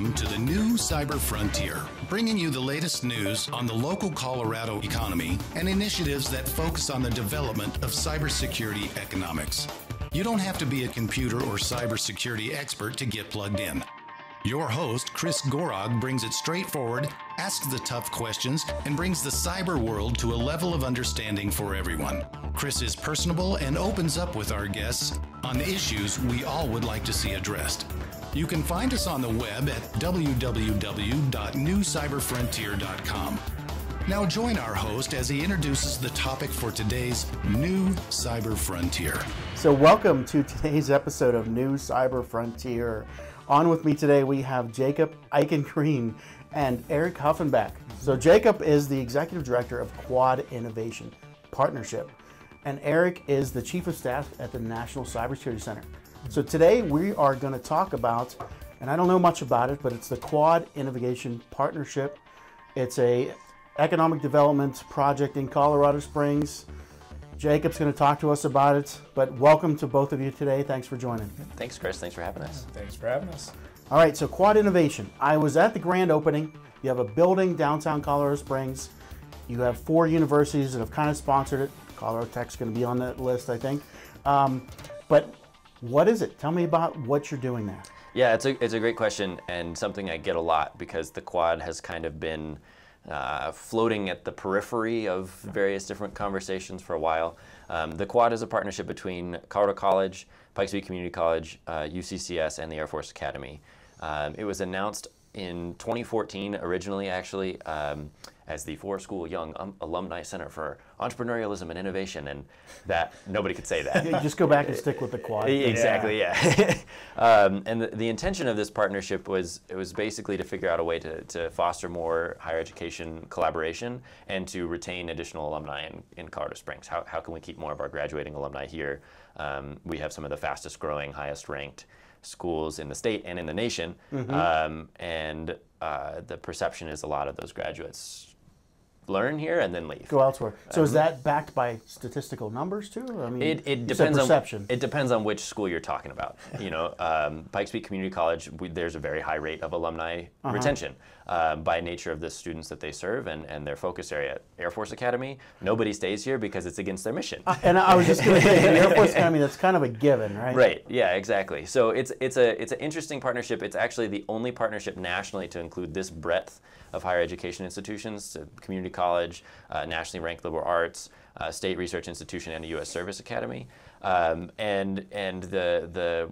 Welcome to the new Cyber Frontier, bringing you the latest news on the local Colorado economy and initiatives that focus on the development of cybersecurity economics. You don't have to be a computer or cybersecurity expert to get plugged in. Your host, Chris Gorog, brings it straightforward, asks the tough questions, and brings the cyber world to a level of understanding for everyone. Chris is personable and opens up with our guests on issues we all would like to see addressed. You can find us on the web at www.newcyberfrontier.com. Now join our host as he introduces the topic for today's New Cyber Frontier. So welcome to today's episode of New Cyber Frontier. On with me today we have Jacob Eichengreen and Eric Huffenbach. So Jacob is the Executive Director of Quad Innovation Partnership, and Eric is the Chief of Staff at the National Cybersecurity Center. So today we are going to talk about, and I don't know much about it, but it's the Quad Innovation Partnership. It's a economic development project in Colorado Springs. Jacob's going to talk to us about it, but welcome to both of you today. Thanks for joining. Thanks, Chris. Thanks for having us. Thanks for having us. All right, so Quad Innovation. I was at the grand opening. You have a building downtown Colorado Springs. You have 4 universities that have kind of sponsored it. Colorado Tech's going to be on that list, I think. But what is it? Tell me about what you're doing there. Yeah, it's a great question and something I get a lot because the Quad has kind of been floating at the periphery of various different conversations for a while. The Quad is a partnership between Colorado College, Pikes Peak Community College, UCCS, and the Air Force Academy. It was announced in 2014 originally, actually, as the four-school Young Alumni Center for Entrepreneurialism and Innovation, and that nobody could say that. You just go back and stick with the Quad. Exactly, yeah. And the intention of this partnership was basically to figure out a way to foster more higher education collaboration and to retain additional alumni in Colorado Springs. How can we keep more of our graduating alumni here? We have some of the fastest growing, highest ranked schools in the state and in the nation, and the perception is a lot of those graduates learn here and then leave. Go elsewhere. So is that backed by statistical numbers too? I mean, it depends perception. It depends on which school you're talking about. You know, Pikes Peak Community College, there's a very high rate of alumni retention by nature of the students that they serve and their focus area. Air Force Academy, nobody stays here because it's against their mission. And I was just going to say, the Air Force Academy, that's kind of a given, right? Right. Yeah. Exactly. So it's an interesting partnership. It's actually the only partnership nationally to include this breadth of higher education institutions: community college, nationally ranked liberal arts, state research institution, and a U.S. Service Academy. And the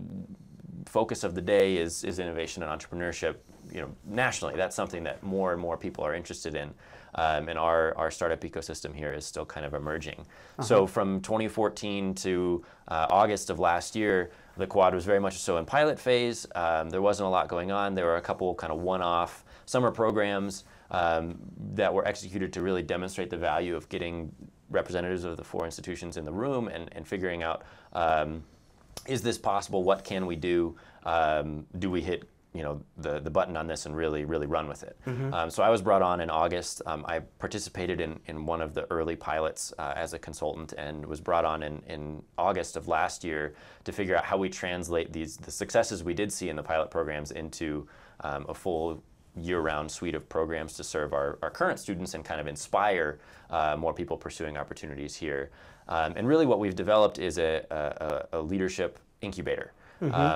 focus of the day is innovation and entrepreneurship. You know, nationally, that's something that more and more people are interested in. And our startup ecosystem here is still kind of emerging. So from 2014 to August of last year, the Quad was very much so in pilot phase. There wasn't a lot going on. There were a couple kind of one-off summer programs that were executed to really demonstrate the value of getting representatives of the 4 institutions in the room and figuring out, is this possible? What can we do? Do we hit the button on this and really run with it? So I was brought on in August. I participated in one of the early pilots as a consultant and was brought on in August of last year to figure out how we translate the successes we did see in the pilot programs into a full year-round suite of programs to serve our current students and kind of inspire more people pursuing opportunities here. And really what we've developed is a leadership incubator.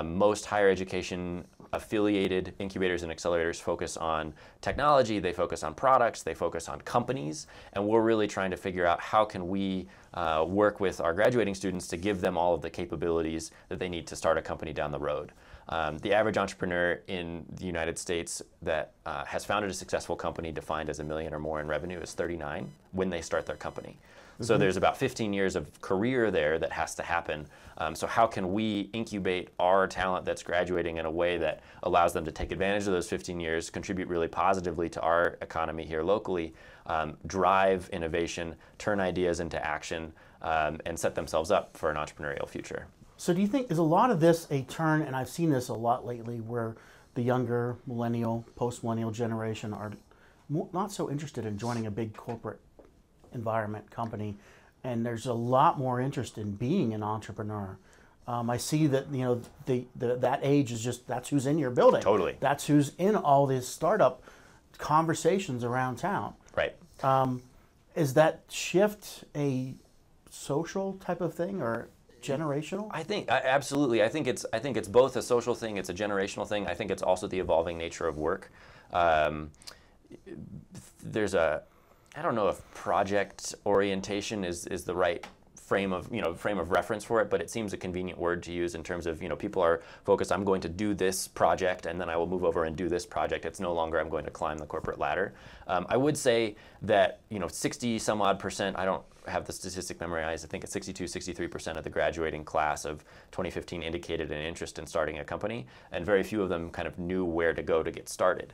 Most higher education affiliated incubators and accelerators focus on technology, they focus on products, they focus on companies, and we're really trying to figure out how can we work with our graduating students to give them all of the capabilities that they need to start a company down the road. The average entrepreneur in the United States that has founded a successful company defined as $1 million or more in revenue is 39 when they start their company. So there's about 15 years of career there that has to happen. So how can we incubate our talent that's graduating in a way that allows them to take advantage of those 15 years, contribute really positively to our economy here locally, drive innovation, turn ideas into action, and set themselves up for an entrepreneurial future? So do you think, is a lot of this a turn, and I've seen this a lot lately, where the younger millennial, post-millennial generation are not so interested in joining a big corporate environment company, and there's a lot more interest in being an entrepreneur. I see that that age is just that's who's in your building. Totally. That's who's in all these startup conversations around town. Right. Is that shift a social type of thing or generational? I think absolutely. I think it's both a social thing. It's a generational thing. I think it's also the evolving nature of work. There's I don't know if project orientation is the right frame of reference for it, but it seems a convenient word to use in terms of, people are focused, I'm going to do this project and then I will move over and do this project. It's no longer I'm going to climb the corporate ladder. I would say that 60 some odd percent, I don't have the statistic memorized, I think it's 63% of the graduating class of 2015 indicated an interest in starting a company, and very few of them kind of knew where to go to get started.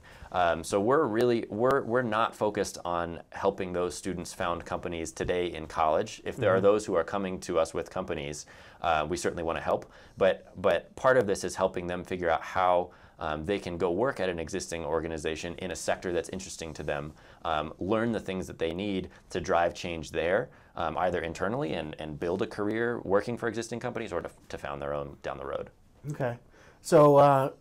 So we're not focused on helping those students found companies today in college. If there are those who are coming to us with companies, we certainly want to help, but part of this is helping them figure out how they can go work at an existing organization in a sector that's interesting to them, learn the things that they need to drive change there, either internally and build a career working for existing companies, or to found their own down the road. Okay. So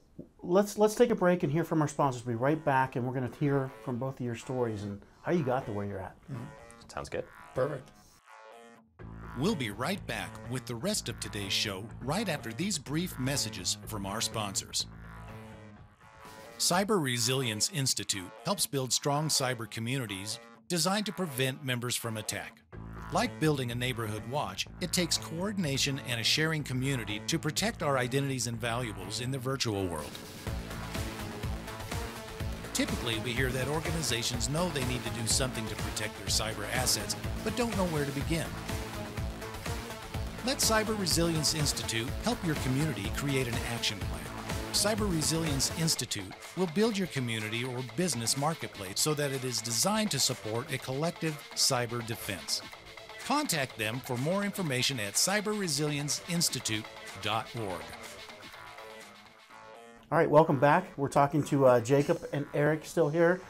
let's take a break and hear from our sponsors. We'll be right back, and we're going to hear from both of your stories and how you got to where you're at. Sounds good. Perfect. We'll be right back with the rest of today's show right after these brief messages from our sponsors. Cyber Resilience Institute helps build strong cyber communities designed to prevent members from attack. Like building a neighborhood watch, it takes coordination and a sharing community to protect our identities and valuables in the virtual world. Typically, we hear that organizations know they need to do something to protect their cyber assets, but don't know where to begin. Let Cyber Resilience Institute help your community create an action plan. Cyber Resilience Institute will build your community or business marketplace so that it is designed to support a collective cyber defense. Contact them for more information at cyberresilienceinstitute.org. All right, welcome back. We're talking to Jacob and Eric still here.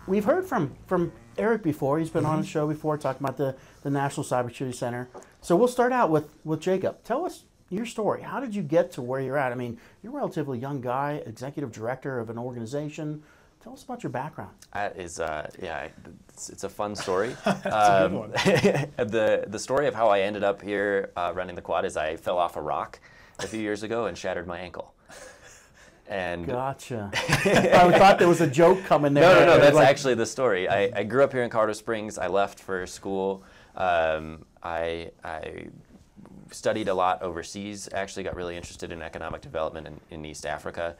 We've heard from Eric before. He's been on the show before talking about the National Cybersecurity Center. So we'll start out with Jacob. Tell us your story. How did you get to where you're at? I mean, you're a relatively young guy, executive director of an organization. Tell us about your background. That is, it's a fun story. It's a good one. The story of how I ended up here running the quad is I fell off a rock a few years ago and shattered my ankle. And gotcha. I thought there was a joke coming there. No, that's actually the story. I grew up here in Colorado Springs. I left for school. I studied a lot overseas. Actually got really interested in economic development in East Africa.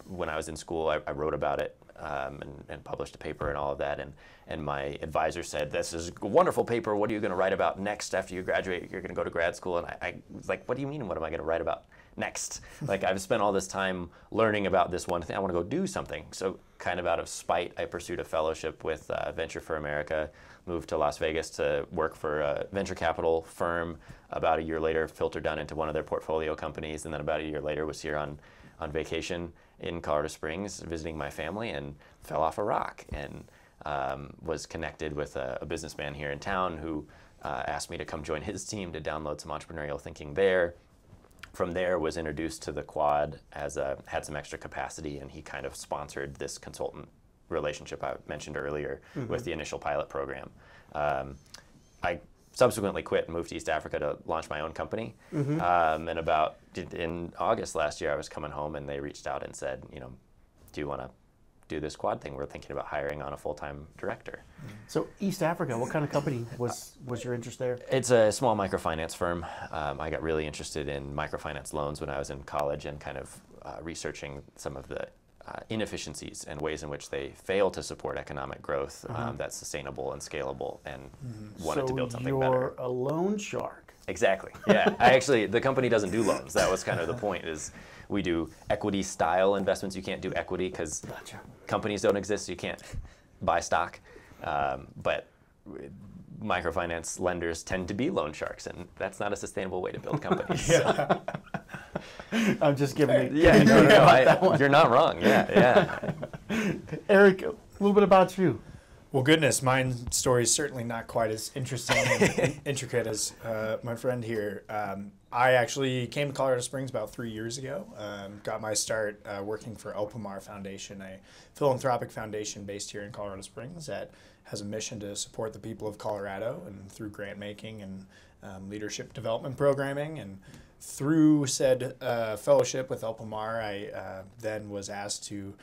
When I was in school, I wrote about it and published a paper and all of that. And my advisor said, "This is a wonderful paper. What are you going to write about next after you graduate? You're going to go to grad school." And I was like, "What do you mean? What am I going to write about next?" Like, I've spent all this time learning about this one thing. I want to go do something. So kind of out of spite, I pursued a fellowship with Venture for America, moved to Las Vegas to work for a venture capital firm. About a year later, filtered down into one of their portfolio companies. And then about a year later was here on vacation in Colorado Springs, visiting my family, and fell off a rock and was connected with a businessman here in town who asked me to come join his team to download some entrepreneurial thinking there. From there, was introduced to the quad had some extra capacity, and he kind of sponsored this consultant relationship I mentioned earlier with the initial pilot program. I subsequently quit and moved to East Africa to launch my own company. And in August last year, I was coming home and they reached out and said, do you want to do this quad thing? We're thinking about hiring on a full-time director. So East Africa, what kind of company was your interest there? It's a small microfinance firm. I got really interested in microfinance loans when I was in college and kind of researching some of the inefficiencies and ways in which they fail to support economic growth that's sustainable and scalable, and wanted to build something better. So you're a loan shark. Exactly. Yeah. The company doesn't do loans. That was kind of the point. Is we do equity style investments. You can't do equity because companies don't exist. So you can't buy stock. But microfinance lenders tend to be loan sharks, and that's not a sustainable way to build companies. So. I'm just giving you. You're not wrong. Yeah. Eric, a little bit about you. Well, goodness, mine story is certainly not quite as interesting and intricate as my friend here. I actually came to Colorado Springs about 3 years ago. Got my start working for Opamar Foundation, a philanthropic foundation based here in Colorado Springs that has a mission to support the people of Colorado and through grant making and leadership development programming. And through said fellowship with Opamar, I then was asked to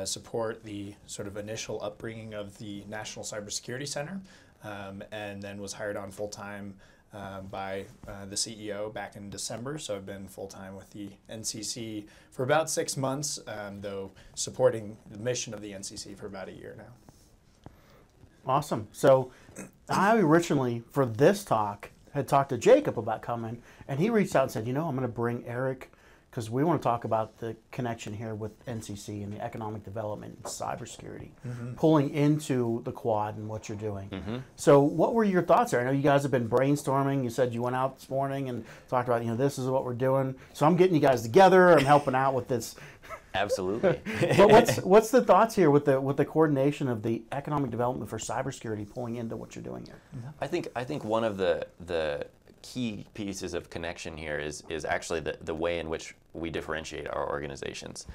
support the sort of initial upbringing of the National Cybersecurity Center, and then was hired on full-time by the CEO back in December. So I've been full-time with the NCC for about 6 months, though supporting the mission of the NCC for about a year now. Awesome. So I originally, for this talk, had talked to Jacob about coming, and he reached out and said, I'm going to bring Eric because we want to talk about the connection here with NCC and the economic development and cybersecurity, pulling into the quad and what you're doing. So what were your thoughts there? I know you guys have been brainstorming. You said you went out this morning and talked about, this is what we're doing. So I'm getting you guys together. I'm helping out with this. Absolutely. But what's the thoughts here with the coordination of the economic development for cybersecurity pulling into what you're doing here? I think one of the key pieces of connection here is actually the way in which we differentiate our organizations.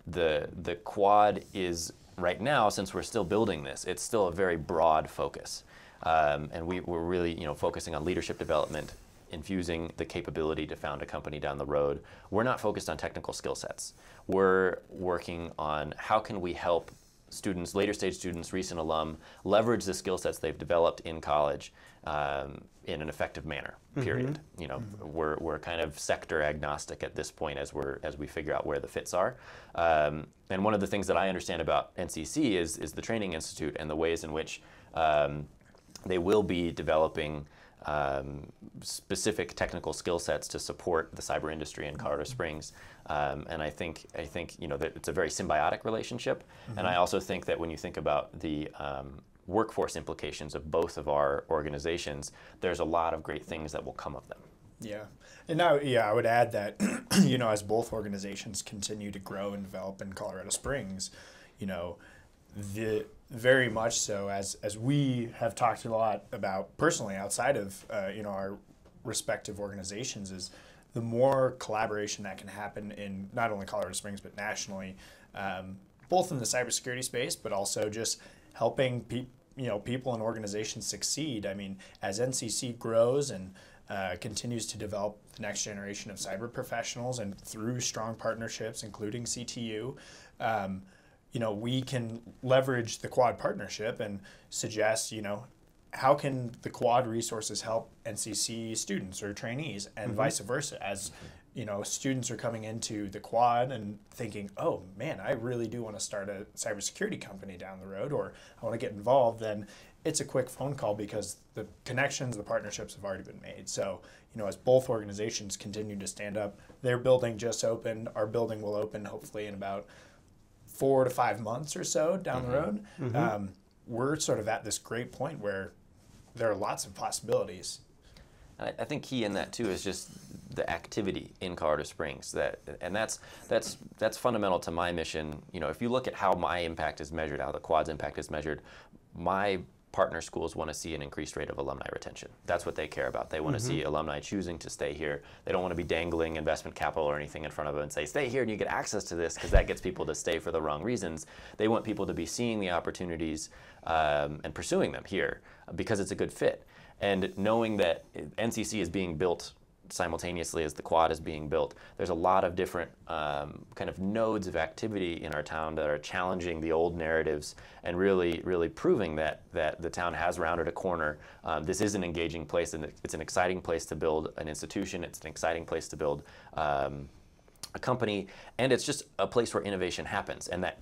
The quad is right now, since we're still building this, it's still a very broad focus, and we're really focusing on leadership development, infusing the capability to found a company down the road. We're not focused on technical skill sets. We're working on how can we help students, later stage students, recent alum, leverage the skill sets they've developed in college in an effective manner, period. We're kind of sector agnostic at this point as we figure out where the fits are. And one of the things that I understand about NCC is the Training Institute and the ways in which they will be developing specific technical skill sets to support the cyber industry in Colorado Springs, and I think that it's a very symbiotic relationship. And I also think that when you think about the workforce implications of both of our organizations, there's a lot of great things that will come of them. Yeah, and now, I would add that as both organizations continue to grow and develop in Colorado Springs, very much so, as we have talked a lot about personally outside of our respective organizations, is the more collaboration that can happen in not only Colorado Springs but nationally, both in the cybersecurity space, but also just helping people and organizations succeed. I mean, as NCC grows and continues to develop the next generation of cyber professionals, and through strong partnerships, including CTU. We can leverage the quad partnership and suggest, how can the quad resources help NCC students or trainees, and vice versa. As students are coming into the quad and thinking, oh man, I really do want to start a cybersecurity company down the road, or I want to get involved, then it's a quick phone call because the connections, the partnerships have already been made. So, as both organizations continue to stand up, their building just opened, our building will open hopefully in about 4 to 5 months or so down the road. We're sort of at this great point where there are lots of possibilities. I think key in that too is just the activity in Colorado Springs. That's fundamental to my mission. If you look at how my impact is measured, how the quad's impact is measured, my partner schools want to see an increased rate of alumni retention. That's what they care about. They want to see alumni choosing to stay here. They don't want to be dangling investment capital or anything in front of them and say, stay here and you get access to this, because that gets people to stay for the wrong reasons. They want people to be seeing the opportunities and pursuing them here because it's a good fit. And knowing that NCC is being built simultaneously as the quad is being built, there's a lot of different kind of nodes of activity in our town that are challenging the old narratives and really proving that the town has rounded a corner. This is an engaging place, and it's an exciting place to build an institution. It's an exciting place to build a company, and it's just a place where innovation happens, and that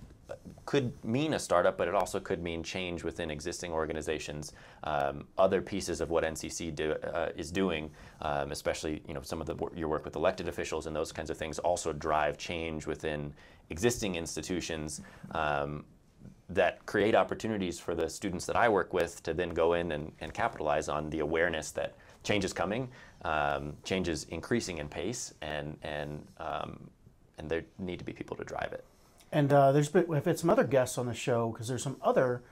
could mean a startup, but it also could mean change within existing organizations. Other pieces of what NCC is doing, especially some of your work with elected officials and those kinds of things, also drive change within existing institutions that create opportunities for the students that I work with to then go in and capitalize on the awareness that change is coming, change is increasing in pace, and there need to be people to drive it. And we've had some other guests on the show because there's some other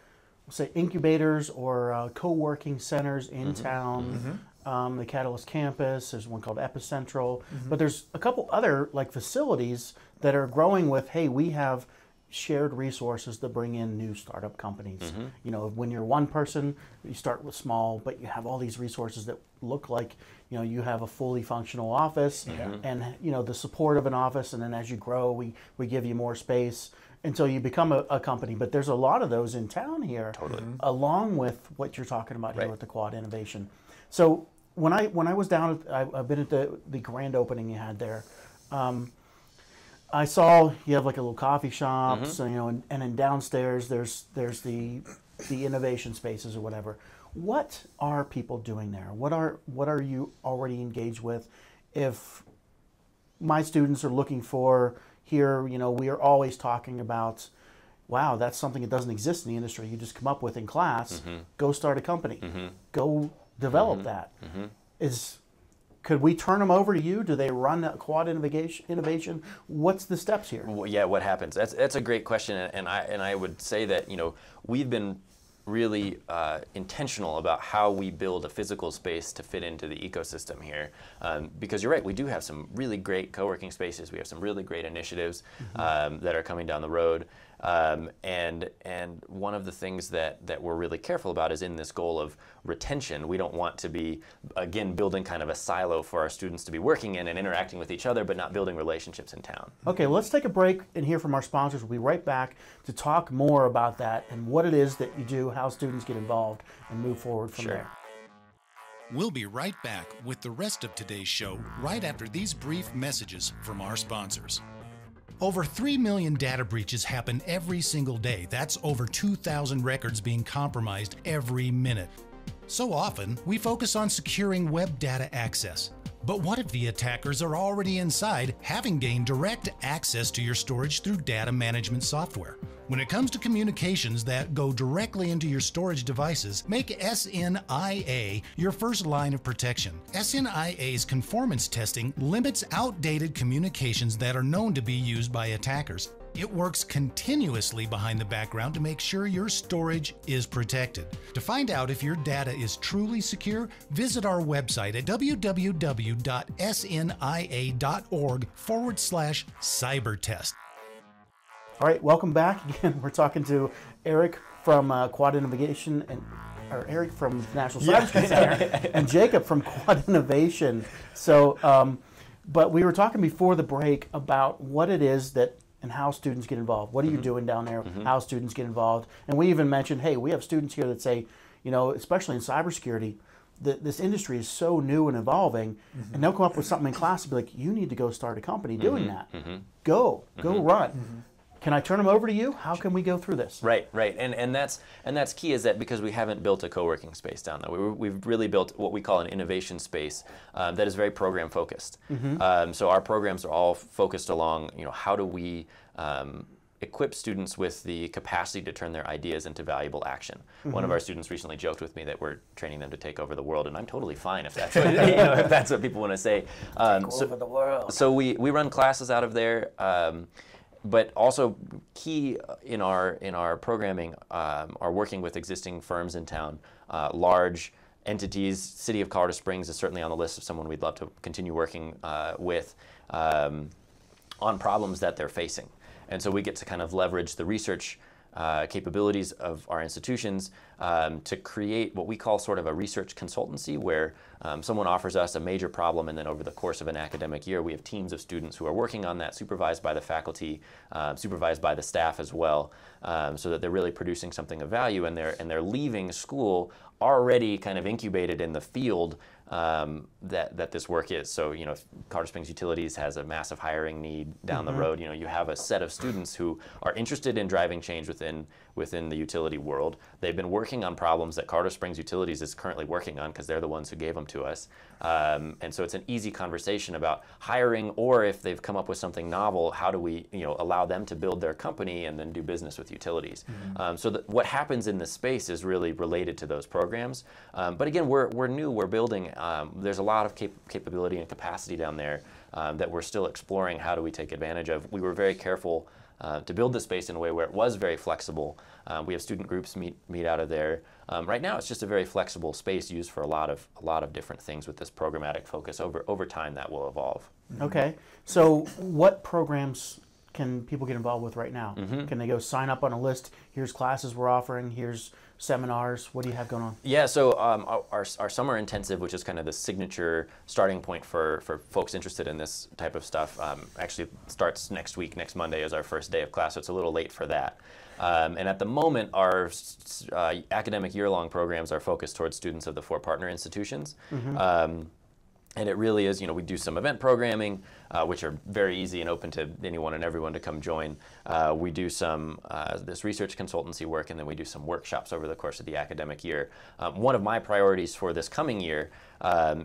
say, incubators or co-working centers in town. The Catalyst campus, there's one called Epicentral, but there's a couple other like facilities that are growing with, hey, we have shared resources to bring in new startup companies. You know, when you're one person, you start with small, but you have all these resources that look like, you know, you have a fully functional office and, you know, the support of an office, and then as you grow, we give you more space until you become a company. But there's a lot of those in town here, along with what you're talking about here with the Quad Innovation. So when I was down, I've been at the grand opening you had there. I saw you have like a little coffee shop, so, you know, and then downstairs there's the innovation spaces or whatever. What are people doing there? What are you already engaged with? If my students are looking for here, you know, we are always talking about, wow, that's something that doesn't exist in the industry. You just come up with in class. Go start a company. Go develop that. Could we turn them over to you? Do they run a Quad Innovation? What's the steps here? Well, yeah, what happens? That's a great question, and I would say that, you know, we've been really intentional about how we build a physical space to fit into the ecosystem here, because you're right, we do have some really great co-working spaces. We have some really great initiatives that are coming down the road. And one of the things that we're really careful about is in this goal of retention. We don't want to be, again, building kind of a silo for our students to be working in and interacting with each other, but not building relationships in town. Okay, well, let's take a break and hear from our sponsors. We'll be right back to talk more about that and what it is that you do, how students get involved, and move forward from there. We'll be right back with the rest of today's show right after these brief messages from our sponsors. Over 3 million data breaches happen every single day. That's over 2,000 records being compromised every minute. So often, we focus on securing web data access. But what if the attackers are already inside, having gained direct access to your storage through data management software? When it comes to communications that go directly into your storage devices, make SNIA your first line of protection. SNIA's conformance testing limits outdated communications that are known to be used by attackers. It works continuously behind the background to make sure your storage is protected. To find out if your data is truly secure, visit our website at www.snia.org/cybertest. All right, welcome back. Again, we're talking to Eric from Quad Innovation, or Eric from National Cybersecurity Center, and Jacob from Quad Innovation. So, but we were talking before the break about what it is that and how students get involved. What are you doing down there? How students get involved? And we even mentioned, hey, we have students here that say, you know, especially in cybersecurity, this industry is so new and evolving, and they'll come up with something in class and be like, you need to go start a company doing that. Go run. Can I turn them over to you? How can we go through this? Right. And that's key, is that because we haven't built a co-working space down there. We've really built what we call an innovation space that is very program focused. So our programs are all focused along, you know, how do we equip students with the capacity to turn their ideas into valuable action. One of our students recently joked with me that we're training them to take over the world, and I'm totally fine if that's what, if that's what people want to say. Take over the world. So we run classes out of there. But also key in our programming are working with existing firms in town, large entities. City of Colorado Springs is certainly on the list of someone we'd love to continue working with on problems that they're facing. And so we get to kind of leverage the research capabilities of our institutions to create what we call sort of a research consultancy, where someone offers us a major problem, and then over the course of an academic year, we have teams of students who are working on that, supervised by the faculty, supervised by the staff as well, so that they're really producing something of value, and they're leaving school already kind of incubated in the field that this work is. So, you know, if Colorado Springs Utilities has a massive hiring need down the road, you know, you have a set of students who are interested in driving change within the utility world. They've been working on problems that Colorado Springs Utilities is currently working on because they're the ones who gave them to us. And so it's an easy conversation about hiring, or if they've come up with something novel, how do we, you know, allow them to build their company and then do business with utilities. So what happens in this space is really related to those programs. But again, we're new, we're building. There's a lot of capability and capacity down there that we're still exploring how do we take advantage of. We were very careful to build the space in a way where it was very flexible. We have student groups meet out of there. Right now, it's just a very flexible space used for a lot of different things with this programmatic focus. Over time, that will evolve. Okay, so what programs can people get involved with right now? Can they go sign up on a list? Here's classes we're offering. Here's seminars. What do you have going on? Yeah, so our summer intensive, which is kind of the signature starting point for folks interested in this type of stuff, actually starts next week. Next Monday is our first day of class, so it's a little late for that. And at the moment, our academic year-long programs are focused towards students of the 4 partner institutions. And it really is, we do some event programming, which are very easy and open to anyone and everyone to come join. We do some this research consultancy work, and then we do some workshops over the course of the academic year. One of my priorities for this coming year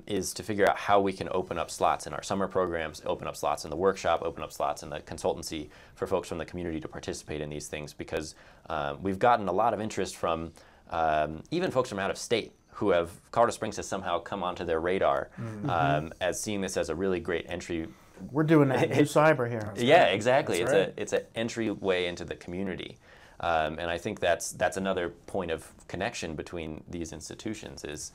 is to figure out how we can open up slots in our summer programs, open up slots in the workshop, open up slots in the consultancy for folks from the community to participate in these things, because we've gotten a lot of interest from even folks from out of state who Colorado Springs has somehow come onto their radar as seeing this as a really great entry. We're doing that new cyber here. Yeah, exactly. That's right. It's an entryway into the community, and I think that's another point of connection between these institutions is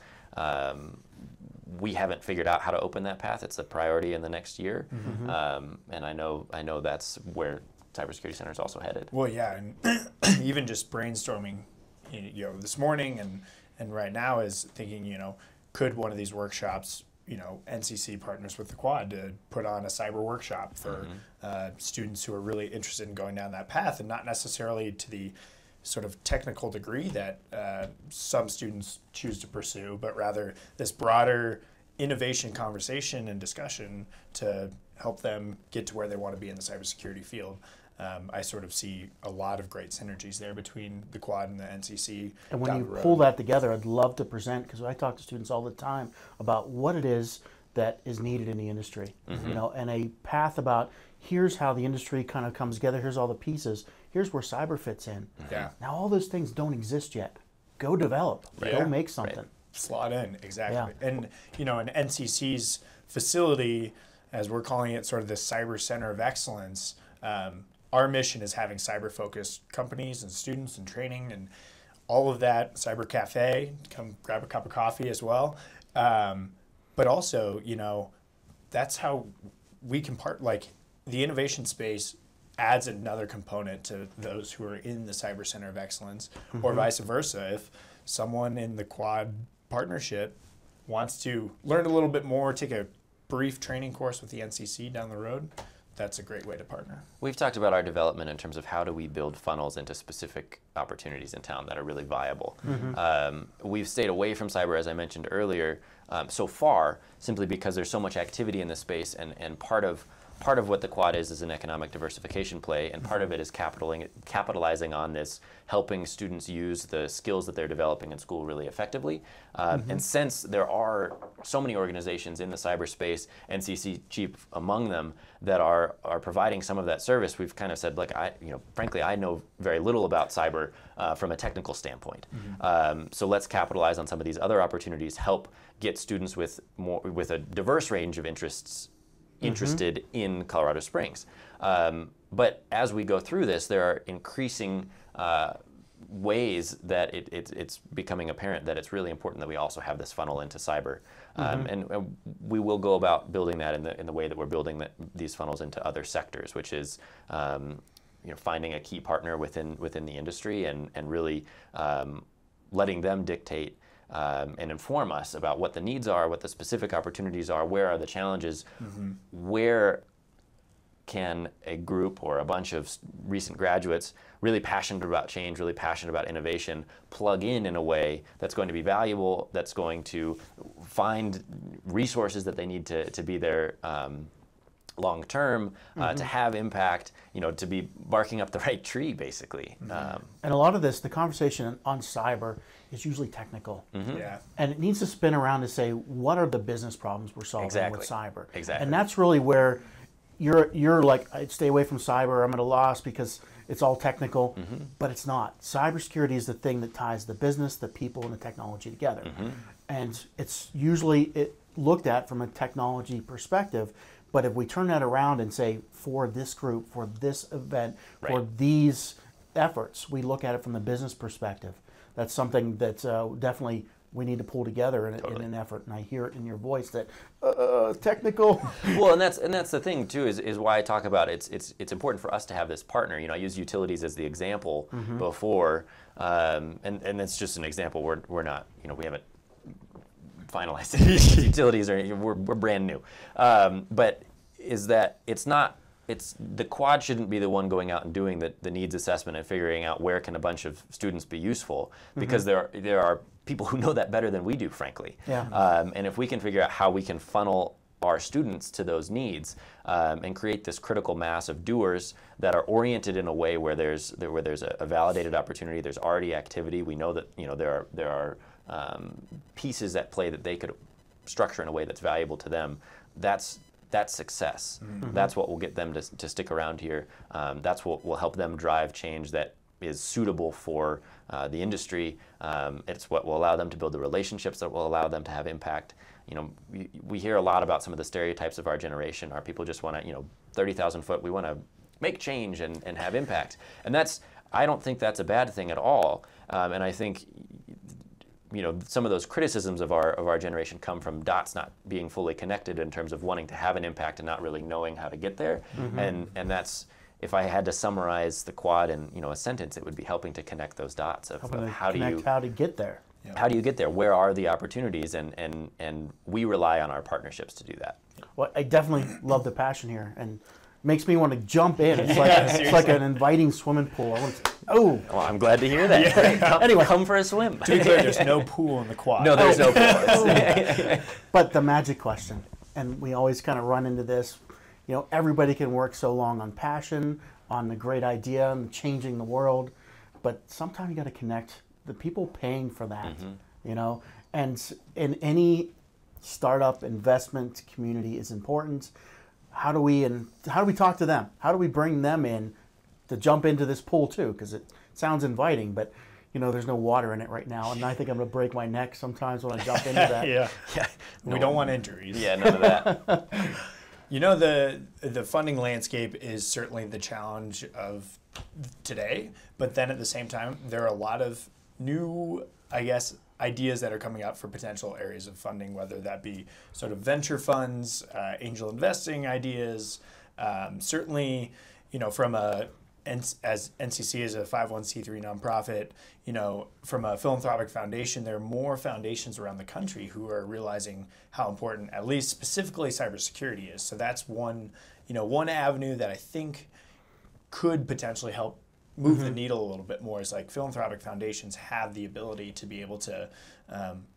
we haven't figured out how to open that path. It's a priority in the next year, and I know that's where Cybersecurity Center is also headed. Well, yeah, and even just brainstorming, this morning and right now is thinking, could one of these workshops, NCC partners with the quad to put on a cyber workshop for students who are really interested in going down that path, and not necessarily to the sort of technical degree that some students choose to pursue, but rather this broader innovation conversation and discussion to help them get to where they want to be in the cybersecurity field. I sort of see a lot of great synergies there between the quad and the NCC. And when you pull that together, I'd love to present, because I talk to students all the time about what it is that is needed in the industry, and a path about here's how the industry kind of comes together, here's all the pieces, here's where cyber fits in. Yeah. Now all those things don't exist yet. Go develop, go make something. Right. Slot in, exactly. Yeah. And, in NCC's facility, as we're calling it, sort of the Cyber Center of Excellence, our mission is having cyber-focused companies and students and training and all of that. Cyber Cafe, come grab a cup of coffee as well. But also, that's how we can the innovation space adds another component to those who are in the Cyber Center of Excellence, or vice versa. If someone in the quad partnership wants to learn a little bit more, take a brief training course with the NCC down the road, that's a great way to partner. We've talked about our development in terms of how do we build funnels into specific opportunities in town that are really viable. We've stayed away from cyber, as I mentioned earlier, so far, simply because there's so much activity in this space, and part of what the quad is an economic diversification play, and part of it is capitalizing on this, helping students use the skills that they're developing in school really effectively. And since there are so many organizations in the cyberspace, NCC chief among them, that are providing some of that service, we've kind of said, frankly, I know very little about cyber from a technical standpoint. So let's capitalize on some of these other opportunities, help get students with a diverse range of interests interested in Colorado Springs. But as we go through this, there are increasing ways that it's becoming apparent that it's really important that we also have this funnel into cyber. And we will go about building that in the way that we're building these funnels into other sectors, which is finding a key partner within the industry and really letting them dictate and inform us about what the needs are, what the specific opportunities are, where are the challenges, where can a group or a bunch of recent graduates really passionate about change, really passionate about innovation, plug in a way that's going to be valuable, that's going to find resources that they need to be there long term, to have impact, to be barking up the right tree, basically. And a lot of this, the conversation on cyber is usually technical. Yeah. And it needs to spin around to say, what are the business problems we're solving with cyber? Exactly. And that's really where you're like, I'd stay away from cyber, I'm at a loss because it's all technical, but it's not. Cybersecurity is the thing that ties the business, the people, and the technology together. And it's usually looked at from a technology perspective, But if we turn that around and say, for this group, for this event, for Right. these efforts, we look at it from the business perspective. That's something that definitely we need to pull together in an effort. And I hear it in your voice that technical. Well, and that's the thing too, is why I talk about it's important for us to have this partner. You know, I use utilities as the example before, and that's just an example. We're not, you know, we haven't finalized it. Utilities are we're brand new, but is that it's the quad shouldn't be the one going out and doing the needs assessment and figuring out where can a bunch of students be useful, because there are people who know that better than we do, frankly. Yeah. And if we can figure out how we can funnel our students to those needs and create this critical mass of doers that are oriented in a way where there's a validated opportunity, there's already activity. We know that, you know, there are pieces at play that they could structure in a way that's valuable to them. That's success. That's what will get them to stick around here. That's what will help them drive change that is suitable for the industry. It's what will allow them to build the relationships that will allow them to have impact. You know, we hear a lot about some of the stereotypes of our generation. Our people just want to, you know, 30,000 foot, we want to make change and have impact. And I don't think that's a bad thing at all. And I think, you know, some of those criticisms of our generation come from dots not being fully connected in terms of wanting to have an impact and not really knowing how to get there. And that's, if I had to summarize the quad in, you know, a sentence, it would be helping to connect those dots of how to get there. Yeah. How do you get there? Where are the opportunities? And we rely on our partnerships to do that. Well, I definitely love the passion here, and makes me want to jump in. It's like an inviting swimming pool. I want to, Well, I'm glad to hear that. Anyway, come for a swim. To be clear, there's no pool in the quad. No, there's no pool. But the magic question, and we always kind of run into this, you know, everybody can work so long on passion, on the great idea and changing the world, but sometimes you got to connect the people paying for that, you know, and in any startup investment community is important. How do we talk to them? How do we bring them in to jump into this pool too? Because it sounds inviting, but you know, there's no water in it right now, and I think I'm going to break my neck sometimes when I jump into that. Yeah. No, We don't want injuries. Yeah, none of that. You know, the funding landscape is certainly the challenge of today, but then at the same time, there are a lot of new, I guess, ideas that are coming up for potential areas of funding, whether that be sort of venture funds, angel investing ideas. Certainly, you know, from as NCC is a 501c3 nonprofit, you know, from a philanthropic foundation, there are more foundations around the country who are realizing how important, at least specifically, cybersecurity is. So that's one avenue that I think could potentially help move the needle a little bit more. Is like philanthropic foundations have the ability to be able to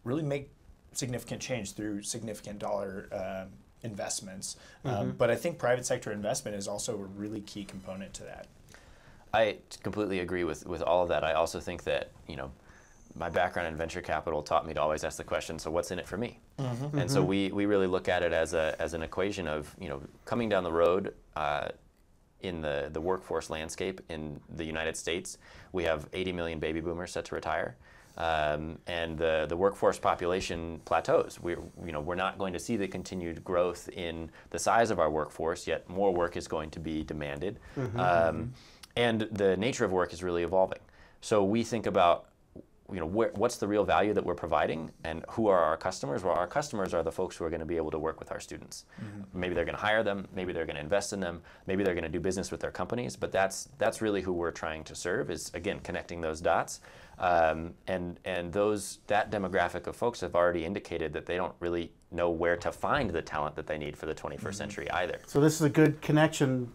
really make significant change through significant dollar investments. But I think private sector investment is also a really key component to that. I completely agree with all of that. I also think that, you know, my background in venture capital taught me to always ask the question, so what's in it for me? And so we really look at it as an equation of, you know, coming down the road in the workforce landscape in the United States. We have 80 million baby boomers set to retire. And the workforce population plateaus. We're not going to see the continued growth in the size of our workforce, yet more work is going to be demanded. And the nature of work is really evolving. So we think about, you know, what's the real value that we're providing, and who are our customers? Well, our customers are the folks who are going to be able to work with our students. Maybe they're going to hire them, maybe they're going to invest in them, maybe they're going to do business with their companies, but that's really who we're trying to serve, is, again, connecting those dots. And that demographic of folks have already indicated that they don't really know where to find the talent that they need for the 21st century either. So this is a good connection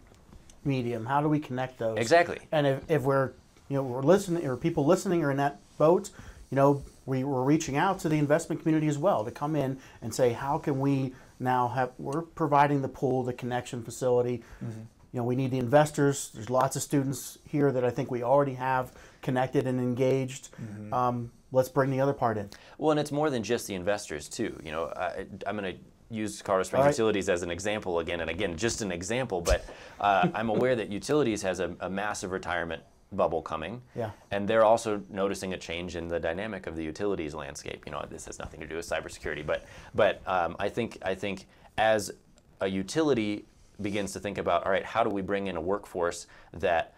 medium. How do we connect those? Exactly. And if we're listening, or people listening are in that boat, you know, we're reaching out to the investment community as well to come in and say, how can we now we're providing the pool, the connection facility. You know, we need the investors. There's lots of students here that I think we already have connected and engaged. Let's bring the other part in. Well, and it's more than just the investors too. You know, I'm going to use Colorado Springs Utilities as an example again and again, just an example, but I'm aware that Utilities has a massive retirement bubble coming, and they're also noticing a change in the dynamic of the utilities landscape. You know, this has nothing to do with cybersecurity, but I think as a utility begins to think about, all right, how do we bring in a workforce that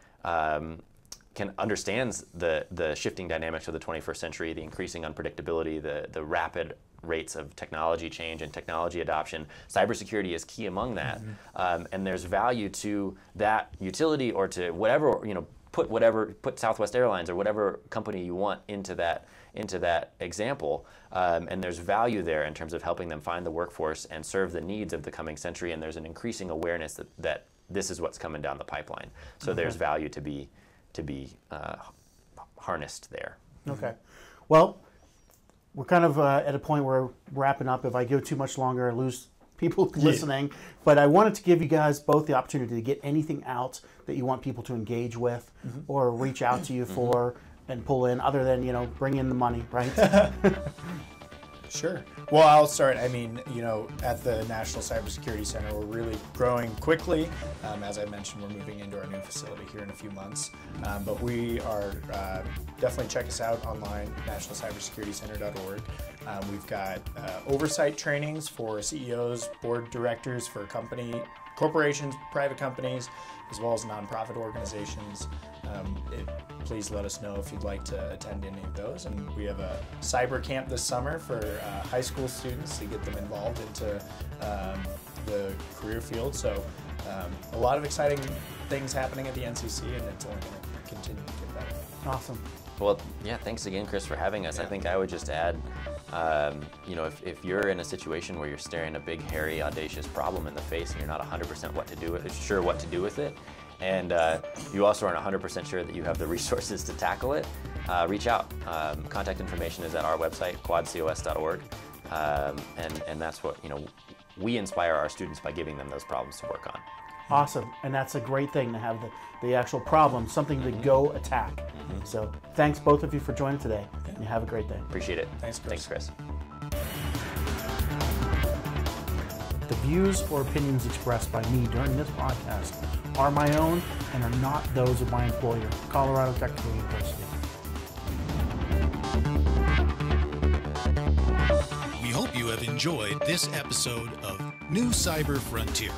understands the shifting dynamics of the 21st century, the increasing unpredictability, the rapid rates of technology change and technology adoption. Cybersecurity is key among that, and there's value to that utility or to whatever, put Southwest Airlines or whatever company you want into that example, and there's value there in terms of helping them find the workforce and serve the needs of the coming century. And there's an increasing awareness that this is what's coming down the pipeline. So there's value to be harnessed there. Okay. Well, we're kind of at a point where we're wrapping up. If I go too much longer, I lose people listening. But I wanted to give you guys both the opportunity to get anything out that you want people to engage with or reach out to you for and pull in, other than, bring in the money, right? Sure. Well, I'll start. I mean, at the National Cybersecurity Center, we're really growing quickly. As I mentioned, we're moving into our new facility here in a few months. But we are, definitely check us out online, nationalcybersecuritycenter.org. We've got oversight trainings for CEOs, board directors for corporations, private companies, as well as nonprofit organizations. Please let us know if you'd like to attend any of those. And we have a cyber camp this summer for high school students to get them involved into the career field. So a lot of exciting things happening at the NCC, and it's only going to continue to get better. Awesome. Well, yeah, thanks again, Chris, for having us. I think I would just add, if you're in a situation where you're staring a big, hairy, audacious problem in the face and you're not 100% what to do with it, and you also aren't 100% sure that you have the resources to tackle it, reach out. Contact information is at our website, quadcos.org, and that's what, we inspire our students by giving them those problems to work on. Awesome, and that's a great thing to have the actual problem, something to go attack. So thanks both of you for joining today, and have a great day. Appreciate it. Thanks, Chris. Thanks, Chris. The views or opinions expressed by me during this podcast are my own and are not those of my employer, Colorado Technical University. We hope you have enjoyed this episode of New Cyber Frontier.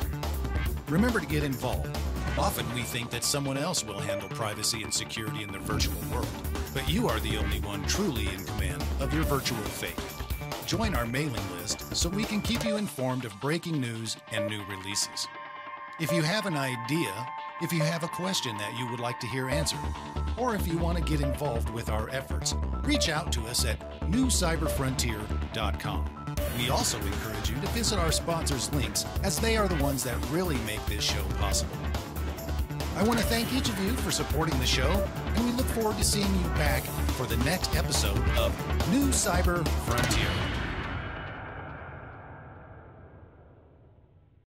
Remember to get involved. Often we think that someone else will handle privacy and security in the virtual world, but you are the only one truly in command of your virtual fate. Join our mailing list so we can keep you informed of breaking news and new releases. If you have an idea, if you have a question that you would like to hear answered, or if you want to get involved with our efforts, reach out to us at newcyberfrontier.com. We also encourage you to visit our sponsors' links, as they are the ones that really make this show possible. I want to thank each of you for supporting the show, and we look forward to seeing you back for the next episode of New Cyber Frontier.